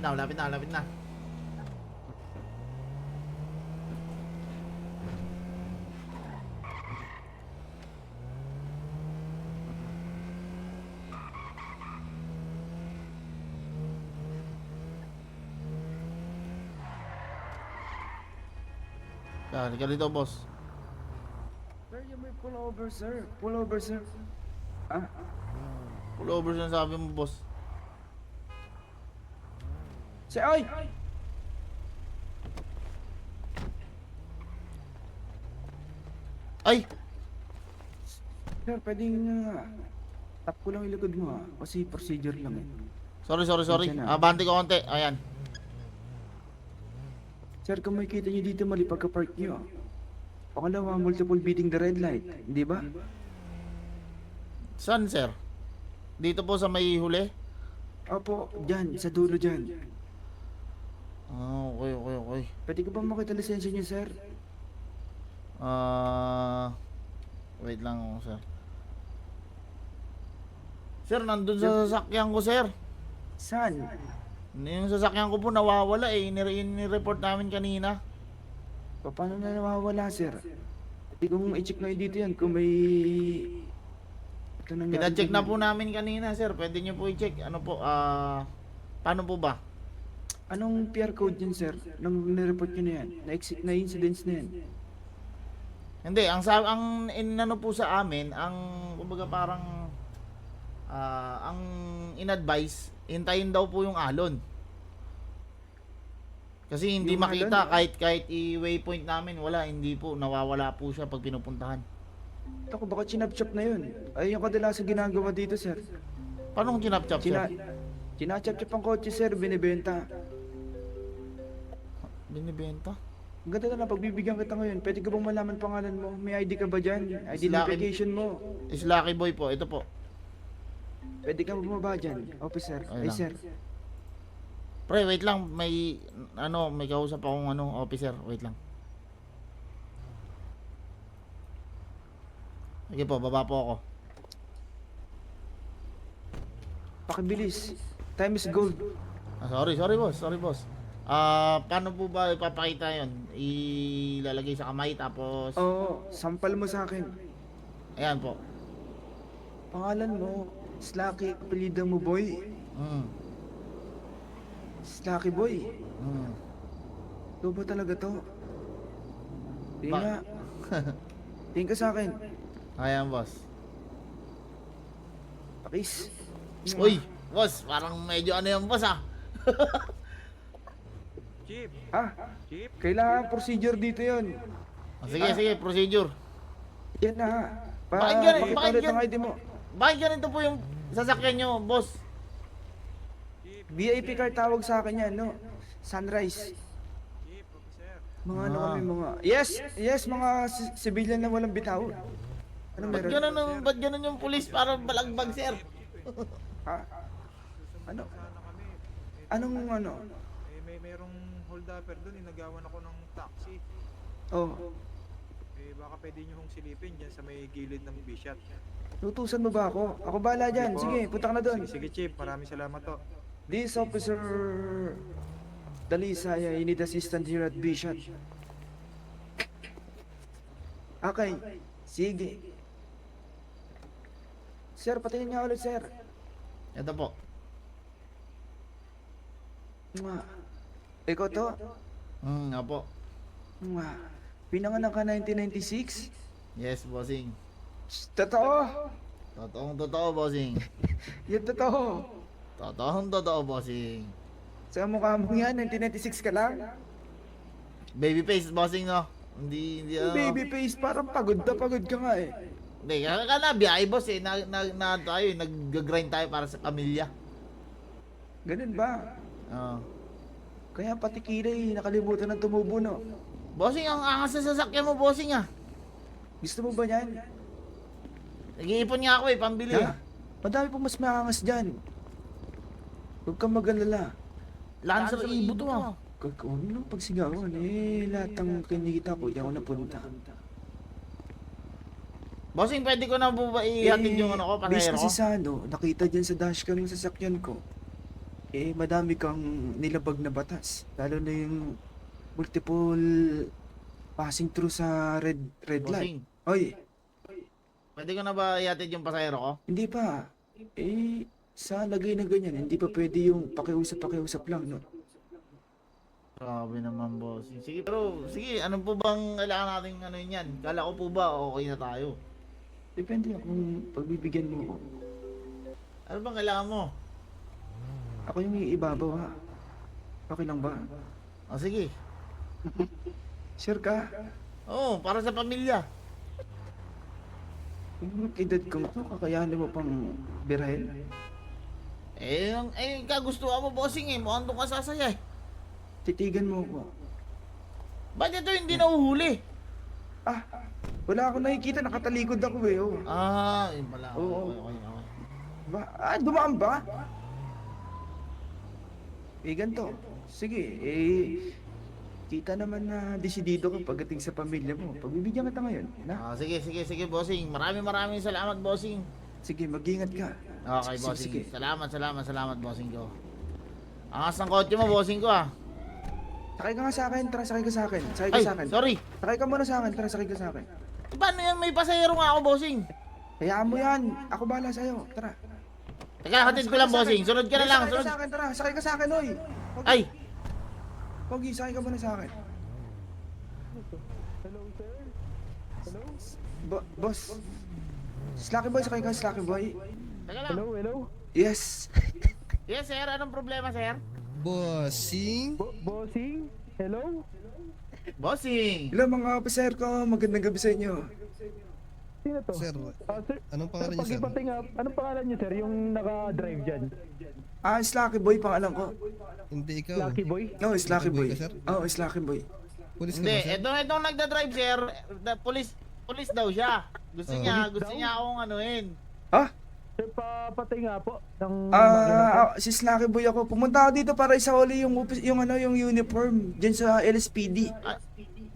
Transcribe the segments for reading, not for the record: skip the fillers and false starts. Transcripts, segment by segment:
Malapit na. Halika dito, boss. Sir, you may pull over, sir. Pull over, sir. Ah? Pull over siya sabi mo, boss. Sir, ay! Ay! Sir, pwedeng tap ko lang yung likod mo kasi procedure lang eh. Sorry. Pasensya na. Abante ko konti. Ayan. Sir, kung makikita nyo dito mali pagka-park nyo. Pangalawa, multiple beating the red light. Hindi ba? Saan, sir? Dito po sa may huli? Opo, dyan, sa dulo dyan. Ah, okay. Pwede ko ba makita lisensya nyo, sir? Wait lang ako, sir. Sir, nandun sa sasakyan ko, sir. Saan? Yung sasakyan ko po nawawala eh. Ni-report namin kanina. Paano na nawawala, sir? Pwede kong i-check na dito yan kung may... Pina-check na po namin kanina, sir. Pwede nyo po i-check. Ano po, paano po ba? Anong PR code yun, sir? Nung nireport nyo na yan? Na incidents na yan? Hindi, ang inano po sa amin, ang kumbaga parang ang in-advise, hintayin daw po yung alon. Kasi hindi Yung makita alon? kahit i-waypoint namin, wala, hindi po, nawawala po siya pag pinupuntahan. Ako, baka chinap-chop na yun. Ay, yung kadalasan ginagawa dito, sir. Paano kung chinap-chop, sir? Chinachap-chap ang kotse, sir, binibenta. Binibenta? Ang ganda na lang, pagbibigyan kita ngayon, pwede ka bang malaman pangalan mo? May ID ka ba dyan? Slaki- Identification mo? Is Lucky Boy po, ito po. Pwede ka bumaba dyan, officer. Ay Ay, lang. sir. Pre, wait lang, may kausap akong officer, wait lang. Sige po, baba po ako. Pakibilis. Time is gold. Sorry boss. Paano po ba ipapakita yon? Ilalagay sa kamay tapos Oo, sampal mo sa akin. ayan po. Pangalan mo, Slacky, apelyido mo, boy. Slacky, boy. Ito ba talaga to? Tingin Ba- nga. Tingin ka sa akin. Ayan boss. Pakis. Uy, boss, parang medyo yan boss ah. Chief, Ah, Chief, kailangan procedure dito yon. Sige, procedure. Yan na. Bakit ganun? Pakita Bakit ulit ganun? ang ID mo. Bakit ganito po yung sasakyan nyo, boss? VIP card tawag sa akin yan, no? Sunrise. Chief, Officer. Mga ano kami, mga... Yes, mga civilian na walang bitaw. Ano meron? Ba't ganun yung pulis para balagbag, sir? Ha? Ano? Sana kami. Anong ano? Merong hold-upper doon, inagawan ako ng taxi. Oh, Baka pwede nyo hong silipin dyan sa may gilid ng Bishat. lutusan mo ba ako? Ako bahala dyan. Sige, punta ka na doon. Sige, Chief, maraming salamat to. This officer Dalisaya, you need assistant here at Bishat. Okay, sige. Sir, patayin niya ulit, sir. Ito po. Mwah. Ikaw to? Nga po. Mwah. Pinanganak ka 1996? Yes, bossing. Totoo? Totoo, bossing. Yan totoo. Totoo, bossing. Sa mukha mo yan, 1996 ka lang? Baby face, bossing, no? Hindi, Baby face, parang pagod ka nga eh. Hindi, kaya biyahe, boss, eh. Nag-grind tayo para sa pamilya. Ganun ba? Oo. Kaya pati kilay, nakalimutan ng tumubo, no? Bossing, ang angas sa sasakyan mo, bossing, ah. Gusto mo ba yan? Nag-iipon nga ako, eh, pambili. Ha? Madami pong mas makangas dyan. Huwag kang mag-alala. Lancer Evo to, ah. Huwag mo nang pagsigawan eh. Lahat ng kinikita ko, di ako napunta. Bossing, pwede ko na po ba ihatid yung ano ko, Base pasahero kasi ko? sa ano, nakita dyan sa dashcam ng sasakyan ko. madami kang nilabag na batas. Lalo na yung multiple passing through sa red light. Bossing, Oy, pwede ko na ba iatid yung pasahero ko? hindi pa. Sa lagay na ganyan, hindi pa pwede yung pakiusap lang, no? Grabe naman, bossing. Sige, pero sige, ano po bang kailangan natin ano yun yan? Kala ko po ba okay na tayo? Depende kung pagbibigyan mo. Ano bang kailangan mo? Ako yung iibabaw, ha? Okay lang ba? O sige. Sure ka? Oo, para sa pamilya. Yung edad ko to, kakayanin mo pang birahin? Kagustuhan mo, bossing eh. Mukhang doon ka sasaya eh. Titigan mo ako. Ba't ito hindi nauhuli? Wala akong nakikita, nakatalikod ako eh. Oh. Yun pala. Oo. Okay. Dumaan ba? Ganito. Sige, kita naman na desidido ka pagdating sa pamilya mo. Pagbibigyan kita ngayon, na? Sige, bossing. Maraming salamat, bossing. Sige, mag-ingat ka. Okay, Sige, bossing. sige. Salamat, bossing ko. Angas ng kotse mo, bossing ko ah. Sakay ka nga sa akin, tara, sakay ka sa akin. Sakay ka Ay, sa akin. sorry. Sakay ka muna sa akin, tara, sakay ka sa akin. Paano yan? May pasahero nga ako, bossing. Hayaan mo yan, ako bahala sa'yo, tara. Teka, hatid ko lang, bossing. Sunod ka na lang, Sakay ka sa akin, tara, sakay ka sa akin, oy. Ay, Pogi, sakay ka muna sa akin. Hello, sir? Hello? Boss, Slacky boy, sakay ka, Slacky boy. teka lang. Hello? Yes. Yes, sir. Anong problema, sir? Bossing? Bossing? Hello? Bossing. Hello mga officer ko, magandang gabi sa inyo. Sino to? Sir, Sir, anong pangalan niyo, sir? pagipating up, anong pangalan niyo, sir? Yung naka-drive dyan? Slacky boy, pangalan ko. Hindi ikaw. Lucky boy? No, Slacky boy. Boy ka, sir? Oo, Slacky boy. Pulis ka Hindi, ba, sir? itong nagda-drive, sir. Police daw siya. Gusto Oh. niya akong anuhin. Sir, papatay nga po ng Si Slacky boy ako. Pumunta ako dito para isauli yung uniform diyan sa LSPD.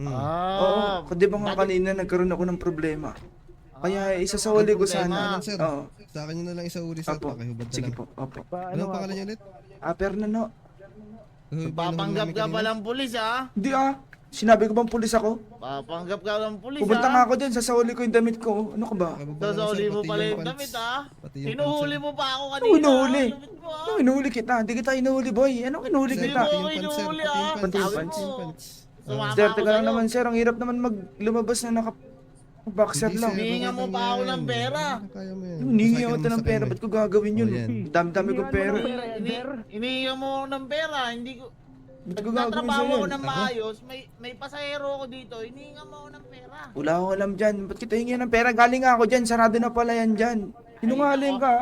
Oo, di ba nga kanina nagkaroon ako ng problema. Kaya isasauli ko sana. Sir, Oo. sa akin nyo na lang isauli, sir. Opo. Pakihubad na Sige lang. po. Opo. Anong pangalan niyo ulit? Fernando. Papanggap ka palang pulis, ha? Hindi Sinabi ko bang pulis ako? Papanggap ka ng pulis, Pupunta ha? nga ako diyan, sasauli ko yung damit ko. Ano ka ba? Sasauli mo pala yung damit, ha? Hinuhuli mo pa ako kanina. Ano hinuhuli? Lupit mo, ha? Ano inuhuli kita? Hindi kita inuhuli, boy. Ano inuhuli Hindi kita? mo ako hinuhuli, ha? Pati yung Sabi pants. mo. Sumama Sir, ako teka lang sa'yo. naman, sir. Ang hirap naman lumabas na boxer Hindi, lang. sir. Hihinga mo pa ako ng pera. Kaya mo yan. Hiningi Masakyan ako mo ng sa pera. kanya. Ba't ko gagawin yun? Oh, yan. Dami-dami ko pera. Inihinga mo ng pera. Hindi ko... Ba't ko gagawin Nagtatrabaho sa'yo ko yun? ng maayos. May pasahero ko dito. Inihinga mo ako ng pera. Wala akong alam dyan. Ba't kita hingi ng pera? Galing nga ako dyan. Sarado na pala yan dyan. Sinungaling ka.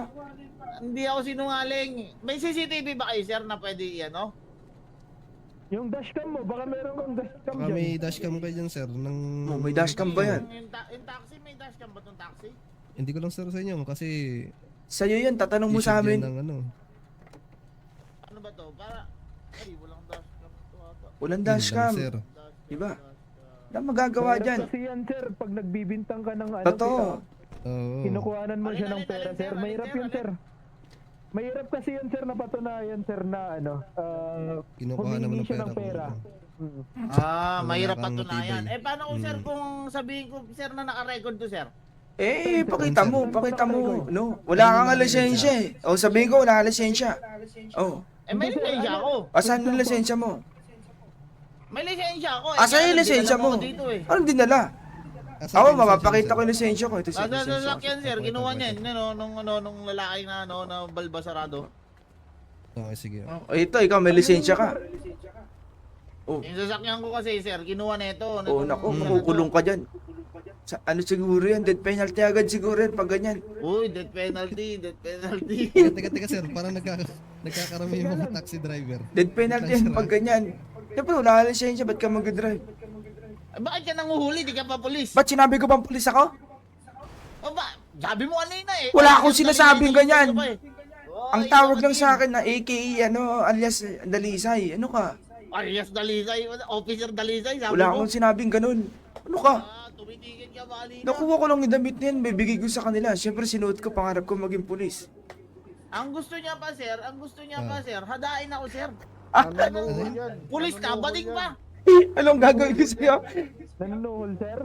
Hindi ako sinungaling. May CCTV ba kayo, sir, na pwede ano? Yung dashcam mo, baka meron kang dashcam Baka dyan. may dashcam kayo dyan, sir. May dashcam ba yan? Yung taxi, may dashcam ba itong taxi? Hindi ko lang, sir, sa inyo. Kasi Sa'yo yun. Tatanong mo issued sa yan amin. ng ano. Ano ba to? Ay, walang dashcam to ata. Walang Yun lang, dashcam. sir. Diba? Wala magagawa Mahirap dyan. kasi yan, sir. Pag nagbibintang ka ng ano, Totoo. Oo. kinukuhanan mo siya ng Alin, pera, alin, sir. sir, Mahirap alin, yun, sir. Mahirap kasi yun, sir, napatunayan, sir, na ano, Kinukuha naman humingi ng siya pera ng pera. ko. Mm. Mahirap kang patunayan. matibay. Paano kung sir, Mm. kung sabihin ko, sir, na naka-record to, sir? Pakita mo. No, wala kang lisensya eh. O sabihin ko, wala kang lisensya. Oh. May lisensya ako. Asan yung lisensya mo? May lisensya ako. Asan kaya yung lisensya dinala mo? ako Dito, eh. Anong dinala? Asan Ako, kayo, sir, mapapakita sir? ko yung lisensya ko. Ito Sa lisensya. sasakyan, sir, Ito, kinuha ito, niya, ito. nung lalaki na, na balba sarado. Okay, sige. Ito, ikaw, may lisensya ka. Yung sasakyan ko kasi, sir, kinuha na ito. Oh, naku, makukulong ka dyan. Ano siguro yan? Death penalty agad siguro yan pag ganyan. Uy, death penalty. Teka, sir. Parang nagkakarami yung mga taxi driver. Death penalty yan pag ganyan. Siyempre, wala kang lisensya, ba't ka mag-drive? Bakit ka nanguhuli? Di ka pa polis. Ba't sinabi ko bang pulis ako? Sabi mo kanina eh. Wala akong sinasabing ganyan. Ay, Ang tawag lang sa akin na AKA, alias Dalisay. Ano ka? Arias Dalisay, Officer Dalisay, sabi Wala mo. akong sinabing ganun. Ano ka? Tumitigil ka ba kanina? Nakuha ko lang yung damit na yan, bibigay ko sa kanila. Siyempre, sinuot ko, pangarap ko maging pulis. Ang gusto niya pa, Ah. sir, hadain ako, sir. Nanonood yan. Pulis ka, Nanonood bating yan. pa. Anong gagawin ko sa'yo? Nanonood, sir?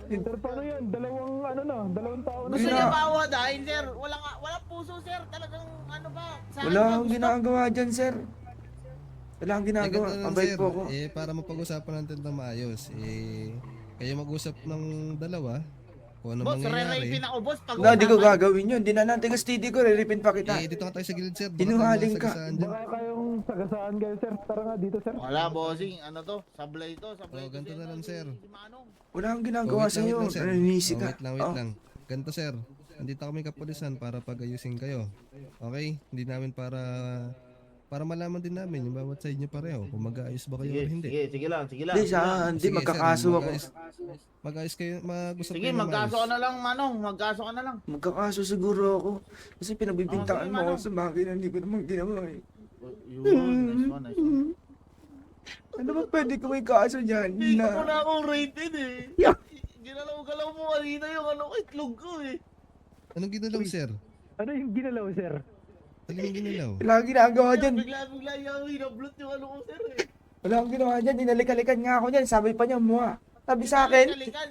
Sir, paano yan? Dalawang tao na. Gusto Gina- niya pa ako hadain, sir. Walang puso, sir. Talagang ano ba? Sa akin Wala ba akong gusto? ginagawa dyan, sir. Wala akong ginagawa. ganito lang, Mabait sir. po ako. Para mapag-usapan natin na maayos, kayo mag-usap ng dalawa, kung ano Boss, mangyayari. re-rapin ako, boss. Pag Na, di ko gagawin yun. Di na natin steady ko, riripin pa kita. Dito nga tayo sa gilid, sir. Baka Sinungaling tayo ka. masagasaan dyan. Baka kayong sagasaan kayo, sir. Tara nga dito, sir. Wala, bossing. Ano to? Sablay to. Sablay Oh, ganito na lang, sir. Si Manong. Wala akong Oh, ginagawa wait lang, sa'yo. wait lang, sir. Naninisi Oh, ka. wait Oh. lang. Ganito, sir. Andito kami kapulisan para pag-ayusin kayo. Okay? Hindi namin para malaman din namin yung bawat side nyo pareho kung mag-aayos ba kayo o hindi. Sige lang. Hindi, hindi, Sige, magkakaso sir, ako. Mag-ayos kayo, mag-usap Sige, kayo na magkaso ka maayos. na lang, Manong. Magkaso ka na lang. Magkakaso siguro ako. Kasi pinagbibintangan Oh, mo sige, ako sa bagay na hindi ko naman ginawa eh. Yun, nice one, nice one. Ano ba pwede ko may kaso dyan? Hindi ko Na, na akong rated eh. Yeah. Ginalaw-galaw mo kanina yung ano, itlog ko eh. Anong ginalaw, sir? Ano yung ginalaw, sir? Ano yung ginalaw? wala akong ginagawa dyan. Bigla yung inablot yung ano ko, sir eh. Wala akong ginawa dyan. Dinalik-alikan nga ako dyan. Sabi pa niya, mua. Sabi sa akin, Kalikan.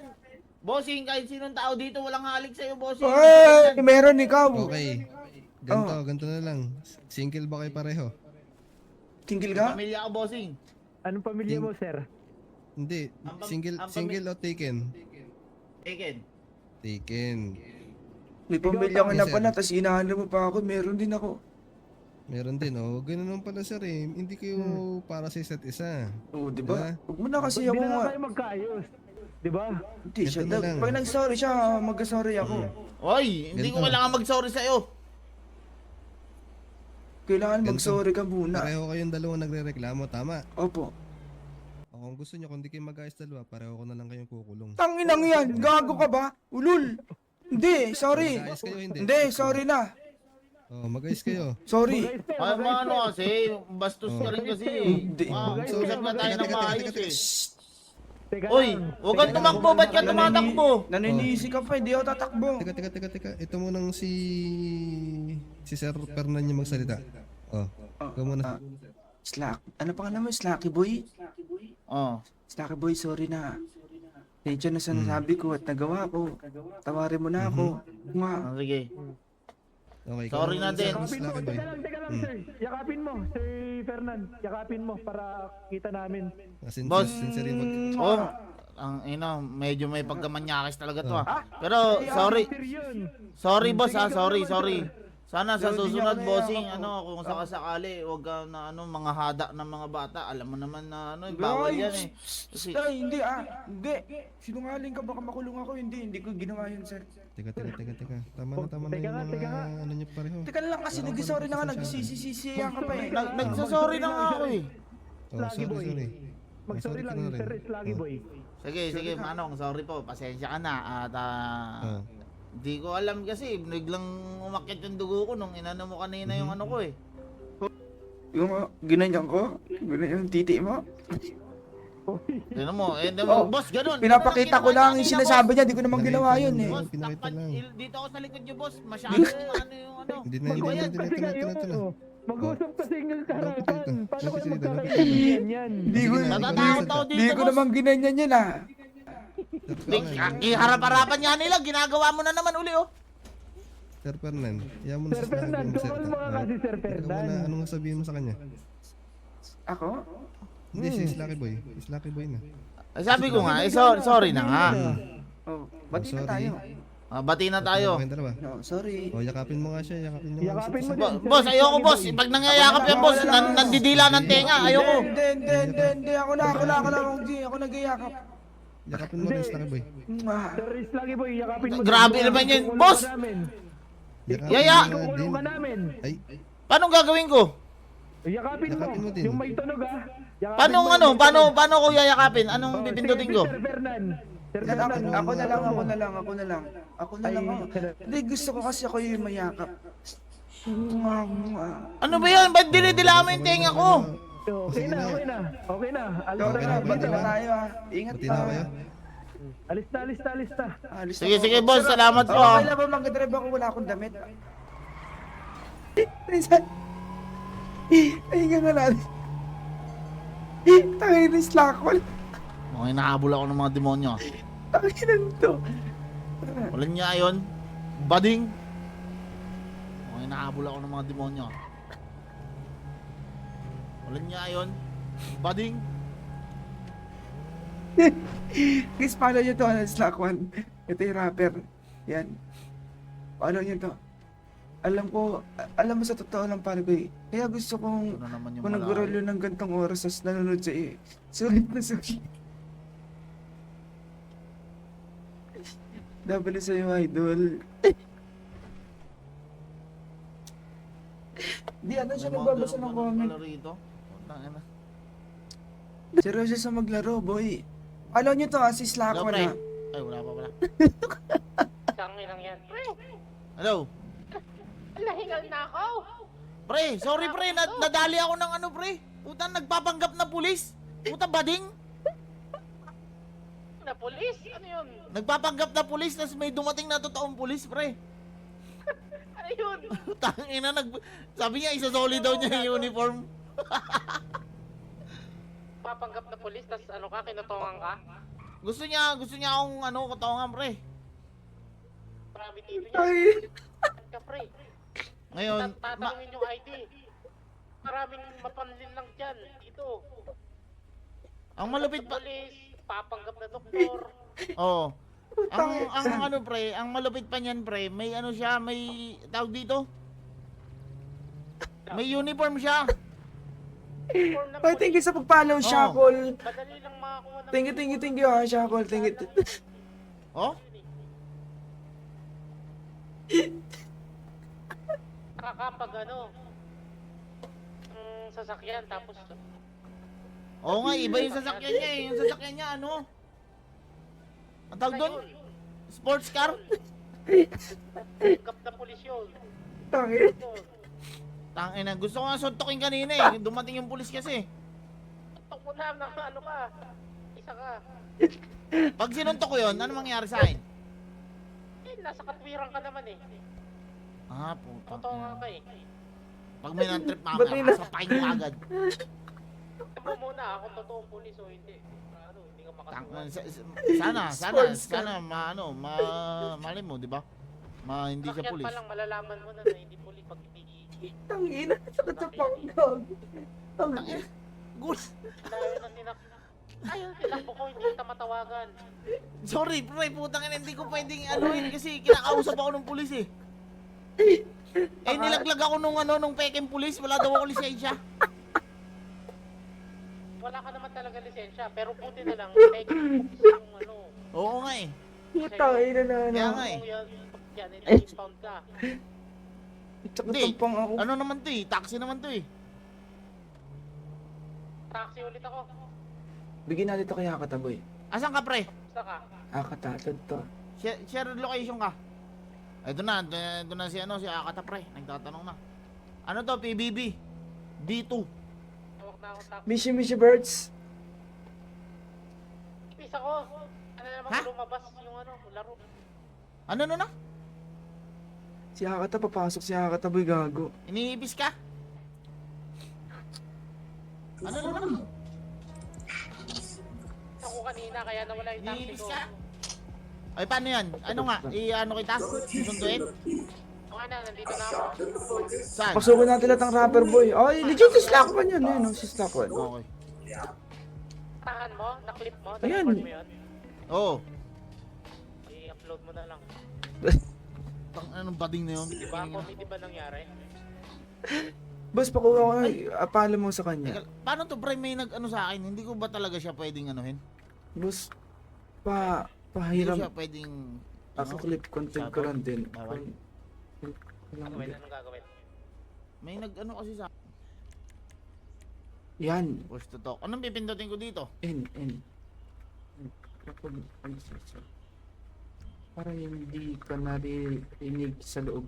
Bossing, kahit sinong tao dito, walang halik sa'yo, bossing. ay, meron ikaw. Okay. Ganto na lang. Single ba kayo pareho? Single ka? Pamilya ko, bossing. Anong pamilya mo, sir? Hindi. Ang Single o taken? Taken. Taken. May pamilya ka na Yes, sir. pala, tapos inahanap mo pa ako. Meron din ako. Meron din, oh. Ganun naman pala, sir, eh. Hindi kayo para sa isa't isa. Oo, di ba? Ah. Huwag mo na kasi Hindi ako na nga. lang tayo magkaayos. Di ba? Hindi, siya. Ito na lang. Pag nag-sorry siya, mag-sorry ako. Oy, hindi ko Ganito. kailangan mag-sorry sa'yo. Kailangan Ganito. mag-sorry ka muna. Pareho kayong dalawa nagre-reklamo, tama? Opo. O kung gusto nyo, kung di kayo mag-ayos dalawa, pareho ko na lang kayong kukulong. Tanginang yan, gago ka ba? Ulul. Hindi, sorry. Mag-ayos kayo, hindi? Hindi, sorry na. Oh, mag-ayos kayo. Sorry. Guys, sir, Ay, guys, mga ano sir. kasi, bastos ka rin kasi. Hindi. Usap na tayo ng maayos eh. Teka Uy, lang. huwag kang tumakbo, ba't ka tumatakbo? Naninisi ka pa, hindi ako tatakbo. Teka. Ito munang si Sir Fernan yung magsalita. Oh, ikaw muna. Slack. Ano pangalan mo? Slacky boy? Oh. Slacky boy, sorry na. Medyo na sa nasabi ko at nagawa ko. Tawarin mo na ako. Nga. Sige. Okay, Sorry na din. Yakapin mo. Lucky boy. Teka lang, sir. Yakapin mo, Sir Fernan. Yakapin mo para kita namin. Boss. Sincere yung Oh, ang medyo may pagkamanyakis talaga to ah. Pero sorry, Sir yun. sorry boss ah, sorry. Sana sa Hindi susunod niya bossing, kaya kung sakasakali, wag ka na mga hada ng mga bata. Alam mo naman na bawal yan eh. Kasi, Ay, hindi Hindi. Sinungaling ka, baka makulong ako. Hindi ko ginawa yun, sir. Teka. Tama na Teka yung nga. mga ano nyo pareho. Teka lang kasi, nag-sorry na nga, nagsisisiyan ka pa eh. nagsasorry na nga ako eh. Oh, Sluggy boy. sorry. Mag-sorry lang, ka na rin. Sir Sluggy Oh. Boy. Sige, Manong, sorry po. Pasensya ka na at Oh. di ko alam kasi biglang umakyat yung dugo ko nung inano mo kanina yung ano ko eh. Yung ginanyan ko, ginanyan yung titi mo. Tignan mo, Oh, boss, ganun. Pinapakita ko lang yung Ganun sinasabi niya, di ko naman ginawa yun eh. Boss, Pinakita takpan, lang. dito ako sa likod niyo, boss. Masyadong ano yung ano. Hindi na, Mag-usap hindi kasi na. kayo. Mag-usap kasi ng Lapit harapan. dito. Paano Lapit kayo dito, magkakaintindihan yan? Di ko, Natatakot ako di dito, ko boss. naman ginanyan yun ah. Iharap-harapan nga nila, ginagawa mo na naman uli oh. Sir Fernan, iyan mo na Sir si Sluggy Fernan, magsalita. kumalma ka kasi, Sir Ikaw Fernan. muna, anong sabihin mo sa kanya? Ako? Hindi, si Slacky Boy. Si Slacky Boy na. Sabi ko nga, sorry na nga. Oh, bati na sorry. tayo. Bati na tayo. Kayong dalawa. No, sorry. O, yakapin mo nga siya. Yakapin mo nga Yakapin mo siya. din. Sir Boss, ayoko Sluggy boss. Boy. Pag nangyayakap yan boss, nandidila ng tenga. Ayoko. Hindi. Ako na. Ako nag-iakap. Yakapin mo rin, Slacky Boy. Sir Sluggy Boy, yakapin mo. Grabe din. naman yun. Kukulong Boss! ka namin. Yakapin Yaya! mo nga Kukulong din. ka namin. Ay, Paano gagawin ko? Yakapin Yakapin mo mo. din. Yung may tunog ah. Yakapin Paano mo ano? yung may tunog. Paano ko yayakapin? Anong Oh, pipindutin sige, ko? Sir Fernan. Sir Ako Fernan, na lang. Ako na lang. Ay, Hindi, gusto ko kasi ako yung mayakap. Ano ba yan? Ba't dinidila mo yung tenga ko? Okay na. Okay na. Alis Okay na na, bati dito. na tayo ah. Ingat buti pa. na kayo. Alis na. Alis Sige, ako. sige boss, salamat po. Okay lang ba mag-drive ako? Wala akong damit. Ay, nga nga natin. Tangin na slakol. Mukhang hinahabol ako ng mga demonyo. Tangin na to. Walang niya yun. Bading. Mukhang hinahabol ako ng mga demonyo. Walang niya yun. Bading. Guys, follow nyo to, Slack One. Ito yung rapper. Yan. Follow nyo to. Alam mo sa totoo lang pare ko eh. Kaya gusto kong, Ito na naman yung kung malayo. nag-roll yun ng gantong oras, tas nanonood sa iyo. Sulit na sulit. Double sa'yo, idol. Di, ano siya May mga nagbabasa ganun ng pa comment? pala rito. Tangina. Seryoso sa maglaro, boy. Follow nyo to, si Slack Hello, One pre. ha. Ay, wala pa pala. Tangin lang yan. Pre, Hello. nahingal na ako. Pre, sorry pre, nadali ako ng ano pre. Puta, nagpapanggap na pulis. Puta, bading. Na pulis? Ano yun? Nagpapanggap na pulis, tas may dumating na totoong pulis, pre. Ano yun? Tangina, sabi niya, isasoli daw niya yung uniform. Papanggap na pulis, tas ano ka, kinutungan ka? Gusto niya akong ano, katongan, pre. Marami dito yan. Ay, Saan ka, pre? Ngayon, Tatanungin yung ID. Maraming mapanlin lang dyan. Dito. ang malupit pa, Pulis, papanggap na doktor. oh. Ang ano pre, ang malupit pa niyan pre, may ano siya, may tawag dito. May uniform siya. Form ng Ay, thank you sa pag-follow, Shackle. Madali lang makakuha ng... Thank you, ha, Shackle. Thank you. Oh? Kakapag ano, sasakyan, tapos Oo nga, iba yung sasakyan niya eh. Yung sasakyan niya ano? Ang tawag doon? Sports car? kap na pulis yun. Tangin. Tangina, gusto ko nga suntokin kanina eh. Dumating yung pulis kasi. Tok mo na, ano ka. Isa ka. Pag sinuntok ko yun, ano mangyari sa akin? Nasa katwiran ka naman eh. Ah, puta. Totoo nga ka eh. Pag may non-trip Ba't may mga sapakin ko agad. Tignan mo muna kung totoong pulis o hindi. Ano, hindi ka makasuhan. Sana, mali mo, di ba? Hindi siya Sakyan pulis. pa lang malalaman mo na hindi pulis pag hindi. Tangin. Sakit sa pangdog. Tangin. Good. Dahil na tinak... Ayun, tinakbo ko, hindi kita matawagan. Sorry, pre, putang ina, hindi ko pwedeng anuhin kasi kinakausap ako ng pulis eh. Eh, nilaglag ako nung peking pulis, wala daw ako lisensya. Wala ka naman talaga lisensya, pero buti na lang, take yung ano. Oo nga eh. Tangin na Kaya nga eh. Kung yan, impound ka. Sakit Hindi. ang pang ako. Ano naman to eh, taxi naman to eh. Taxi ulit ako. Bigyan natin ito kay Hakata, boy. Asan ka pre? Basta ka. Hakata, to. Share location ka. Ito na si Akata pre, nagtatanong na. Ano to, PBB? D2. Tawag na ako taxi. Mishi Birds. Peace ako. Ano naman Ha? lumabas yung ano, laro. Ano na? Si Hakata, papasok si Hakata, boy, gago. Iniibis ka? Ano na? Ako kanina, kaya nawala yung taxi Iniibis ko. ka? Ay, paano yan? Ano nga? I-ano kita? Susunduin? O na, nandito na ako. Saan? Pasukin natin lahat ng rapper, boy. Ay, legit si Slack One yun. Ayun, si Slack One. Okay. Tahan mo, na-clip mo, Ayan. na-record mo yun. Oo. I-upload mo na lang. Anong bading na yun? Di ba, comedy ba nangyari? Boss, pakuha ko na. Apala mo sa kanya. Teka, paano to pre, may nag-ano sa akin? Hindi ko ba talaga siya pwedeng anuhin? Boss, Hindi ko pahiram. siya pwedeng... Ako clip content ko lang din. Bawal. Gagawin, anong gagawin? May nag-ano kasi sa... Yan. Push to talk. Anong pipindutin ko dito? N. Para hindi ka narinig sa loob.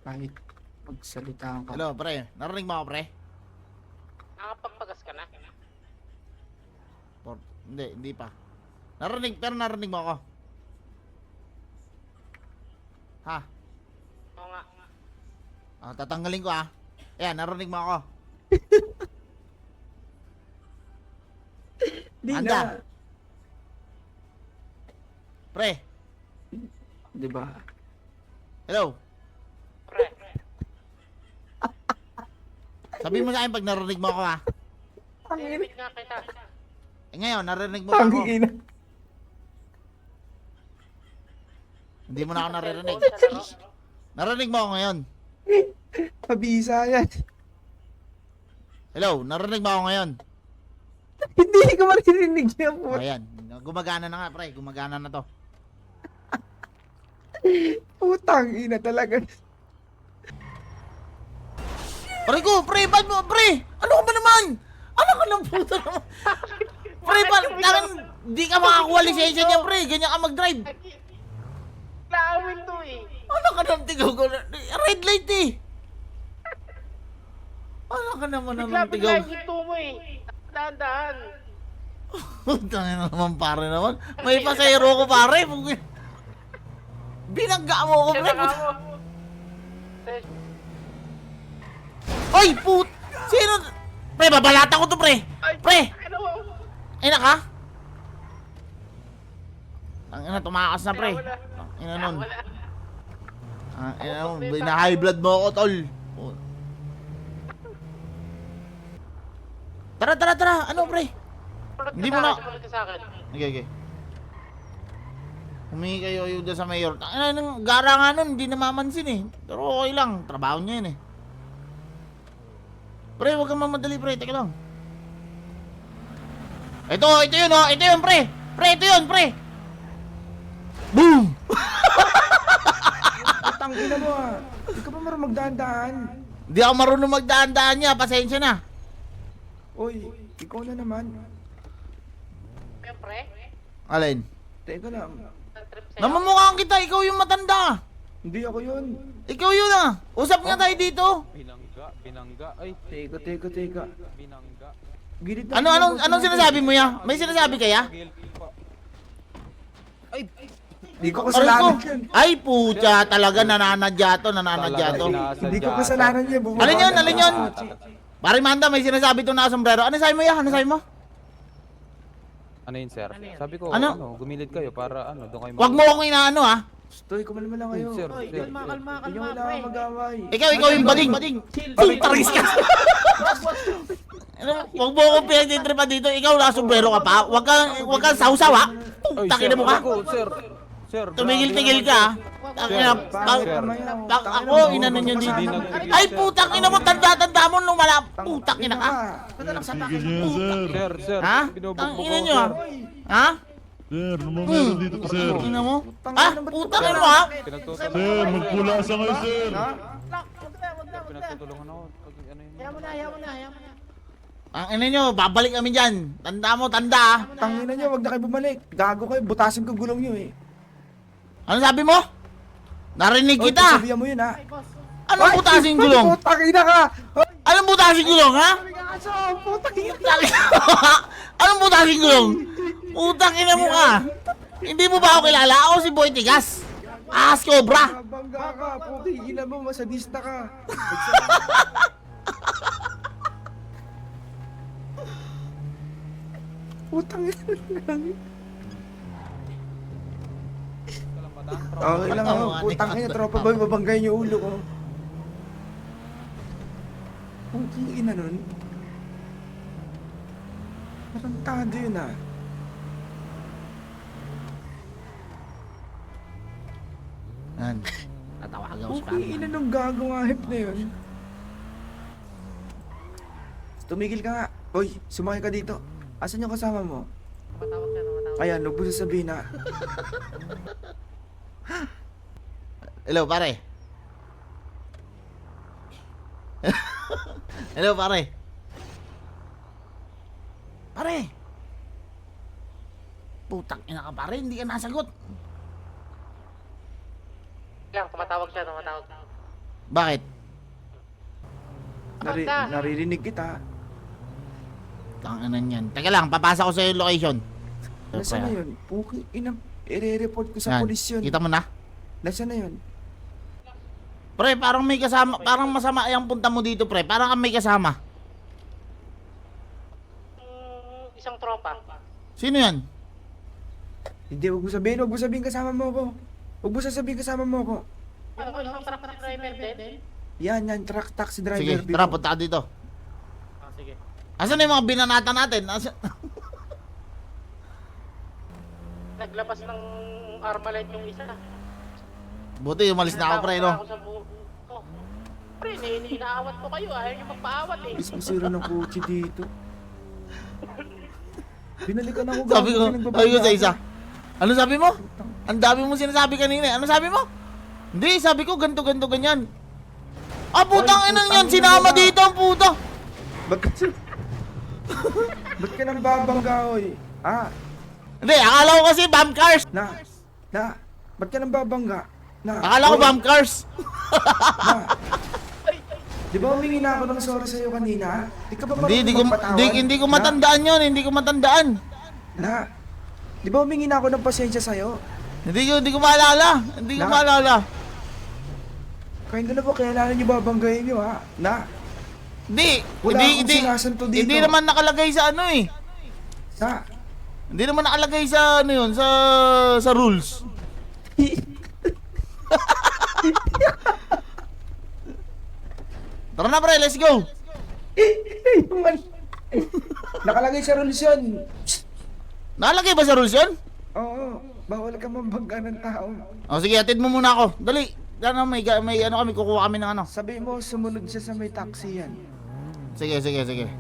Kahit magsalita ka. Hello pre, narinig mo ako pre? Nakapagpagas ka na? Hindi pa. Narinig mo ako. Ha? Oo nga. Tatanggalin ko Ayan, narinig mo ako. Di Anda. na. Pre, Di ba? hello. Pre. Sabihin mo sa akin pag narinig mo ako Narinig nga kita. Ngayon, narinig mo pa ako. Tangina. Hindi mo na ako naririnig. Sa laro. Narinig mo ako ngayon. Pabisa yan. Hello, narinig mo ako ngayon. Hindi ko maririnig yan po. Ayan, gumagana na nga pre, gumagana na to. Putang ina talaga. Pre ko, pre, ba't mo, pre? Ano ka ba naman? Ano ka ng puta naman? Pre, tangan, di ka makakuha lisensya niya, pre. Ganyan ka mag-drive. Naawin to eh. Ano ka ng tigaw ko? Red light eh. Ano ka naman ng Bigla tigaw? yung hinto mo eh. Dahan-dahan. Tangin na naman pare naman. May pasayro ko pare. Binangga mo ko pre. Saka mo. Ay, put! Sino? Pre, babalatan ko to pre. Pre! Ano mo? Ay, naka? Ang ina, tumakas na pre. Ang ina nun. Ang ina nun, bina-high blood mo ako tol. Tara. Ano pre? Hindi mo na- Sumunod ka sa akin. Okay. Humingi kayo ayuda sa mayor. Ang ina, gara nga nun, hindi namamansin eh. Pero okay lang, trabaho niya yun eh. Pre, huwag kang mamadali pre, teka lang. Ito yun pre. Pre, ito yun pre. Boom! Putang ina mo Hindi ka pa marunong magdaan-daan. Di ako marunong magdaan-daan niya, pasensya na. Uy, ikaw na naman. Siyempre. Alin? Teka lang. Trip sa'yo. Namamukhaan kita, ikaw yung matanda. Hindi ako yun. Ikaw yun Usap nga tayo dito. Binangga. Ay, Teka. binangga. Gilid na. Anong sinasabi mo ya? May sinasabi kaya? Hindi ko Aray ko. kasalanan yan. Ay, pucha, talaga nananadya to. Hindi ko kasalanan yan. Alin yun? Pare Manda, may sinasabi to na sombrero. Ano sabi mo ya? Ano sabi mo? Ano yun, sir? Sabi ko, Ano? gumilid kayo para doon kayo Huwag mo akong inaano Stoy, kumalma lang kayo. Sir, Hindi nyo kailangan mag-away. Ikaw yung bading. Taris ka. Huwag mo akong pinagtitripan dito. Ikaw na sombrero ka pa. Huwag kang sausaw Takin mo ka. Sir, Tumigil-tigil ka. Tangina, ako, inano nyo dito. Ay, putang ina mo, tanda-tanda mo nung putang ina ka. Sir, Ha? Tang ina nyo Ha? Sir, naman meron dito po, sir. Ina mo? Putang ina mo Sir, magpulasa kayo, sir. Pinagtutulungan ako. Ano yun? Hayaan mo na. Ang ina nyo, babalik kami dyan. Tanda mo, tanda Tangina nyo, wag na kayo bumalik. Gago kayo, butasin ko gulong nyo eh. Ano sabi mo? Narinig Oy, kita. sabihan mo yun ha. Anong butasin gulong? Putang ina ka! Anong butasin gulong, ha? Putang ina! Anong butasin gulong? Putang ina mo ka. Hindi mo ba ako kilala? Ako si Boy Tigas. Ahas Cobra. Bangga ka, putang ina mo, masadista ka. Putang ina. Okay lang ako, putang ina, tropa boy, babanggay niyo ulo ko. Putang ina nun. Tarantado yun ah. Yan. Tatawagan ko si Putang ina nung gagong ahip na yun. Tumigil ka nga. Uy, sumakay ka dito. Asan yung kasama mo? Matawag siya. Ayan, huwag mo sasabihin na. Hello, pare. Hello, pare. Pare. Putang ina ka, pare. Hindi ka nasagot. Tumatawag siya. Bakit? Naririnig kita. Tanganan yan. Teka lang, papasa ko sa yung location. Nasaan na yun? Puki, ina, i-report ko sa Yan. polis yun. Kita mo na? Nasaan na yun? Pre, parang may kasama, parang masama yung punta mo dito, pre. Parang kang may kasama. Isang tropa. Sino yan? Hindi, wag mo sabihin kasama mo ko. Huwag mo sasabihin kasama mo ko. Isang truck driver din? Yan, truck taxi driver. Sige, Biko. tara, punta ka dito. Ah, sige. Asan yung mga binanata natin? Naglabas ng Armalite yung isa. Buti, umalis na ako, pre, no? Ako sa oh. Pre, inaawat ko kayo. Ayaw nyo magpaawat eh. Is masira ng kotse dito. Binalikan ako. Sabi ko, pinagbabayad sa ako. isa. Ano sabi mo? Ang dami mo sinasabi kanina. Ano sabi mo? Hindi, sabi ko ganto ganyan. Ah, putang Ay, inang yan. putang Sinama ina. dito ang puta. Ba't ka nang babangga, oy? Ah, Hindi, akala ko kasi bomb cars. ba't ka nang babangga? Akala ko Oy, bomb cars. Di ba humingi na ako ng sorry sa'yo kanina? Di ka ba marunong Hindi ko matandaan yun. Hindi ko matandaan. Di ba humingi na ako ng pasensya sa'yo? Hindi ko maalala. Hindi ko Na? maalala. Kaya na ba kailangan niyo babanggayin niyo, ha? Hindi. Wala akong sinasanto dito. Hindi naman nakalagay sa ano eh. Hindi naman nakalagay sa ano yun, sa rules. Tara na pre, let's go. Nakalagay sa rules yun. Nakalagay ba sa rules yun? Oo, bawal ka mabangga ng tao. O sige, atid mo muna ako. Dali. Ano, may ano kami, kukuha kami ng ano. Sabi mo, sumunod siya sa may taxi yan. Sige.